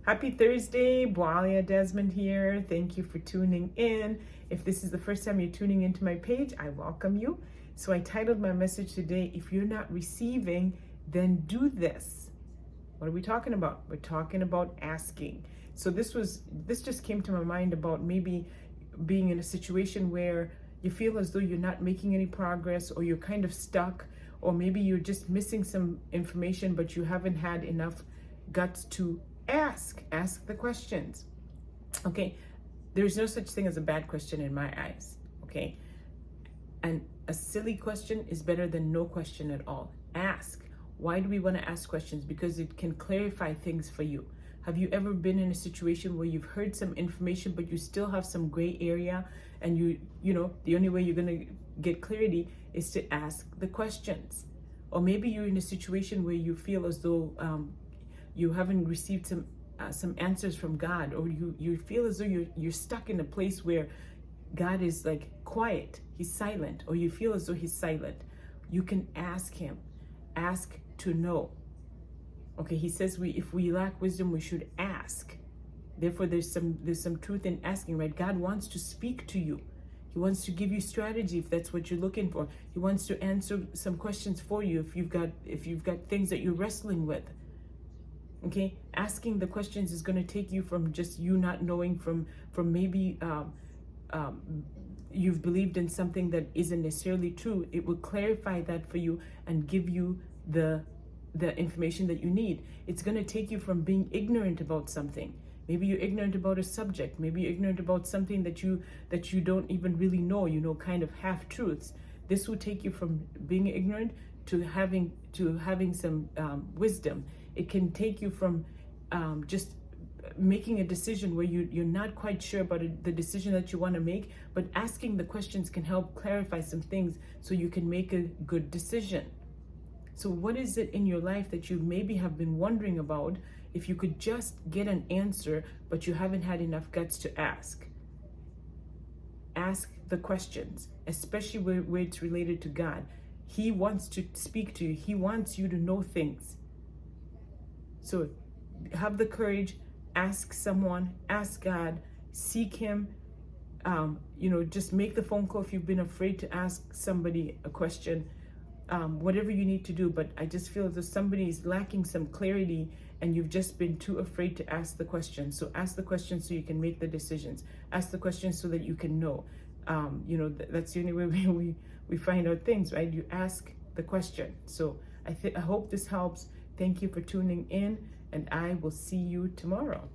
Happy Thursday, Boalia Desmond here. Thank you for tuning in. If this is the first time you're tuning into my page, I welcome you. So I titled my message today, If You're Not Receiving, Then Do This. What are we talking about? We're talking about asking. So this just came to my mind about maybe being in a situation where you feel as though you're not making any progress, or you're kind of stuck, or maybe you're just missing some information, but you haven't had enough guts to ask the questions. Okay, there's no such thing as a bad question in my eyes. Okay, and a silly question is better than no question at all. Ask. Why do we want to ask questions? Because it can clarify things for you. Have you ever been in a situation where you've heard some information but you still have some gray area, and you know the only way you're going to get clarity is to ask the questions? Or maybe you're in a situation where you feel as though you haven't received some answers from God, or you feel as though you're stuck in a place where God is like quiet, he's silent, or you feel as though he's silent. You can ask him. Ask to know. Okay, he says if we lack wisdom, we should ask. Therefore, there's some truth in asking, right? God wants to speak to you. He wants to give you strategy if that's what you're looking for. He wants to answer some questions for you if you've got things that you're wrestling with. Okay, asking the questions is going to take you from just you not knowing, from maybe you've believed in something that isn't necessarily true. It will clarify that for you and give you the information that you need. It's going to take you from being ignorant about something. Maybe you're ignorant about a subject. Maybe you're ignorant about something that you don't even really know. You know, kind of half truths. This will take you from being ignorant to having some wisdom. It can take you from just making a decision where you're not quite sure about the decision that you want to make, but asking the questions can help clarify some things so you can make a good decision. So what is it in your life that you maybe have been wondering about? If you could just get an answer, but you haven't had enough guts to ask. Ask the questions, especially where it's related to God. He wants to speak to you. He wants you to know things. So have the courage, ask someone, ask God, seek him. Just make the phone call if you've been afraid to ask somebody a question. Whatever you need to do, but I just feel as though somebody is lacking some clarity and you've just been too afraid to ask the question. So ask the question so you can make the decisions. Ask the question so that you can know. That's the only way we find out things, right? You ask the question. So I hope this helps. Thank you for tuning in, and I will see you tomorrow.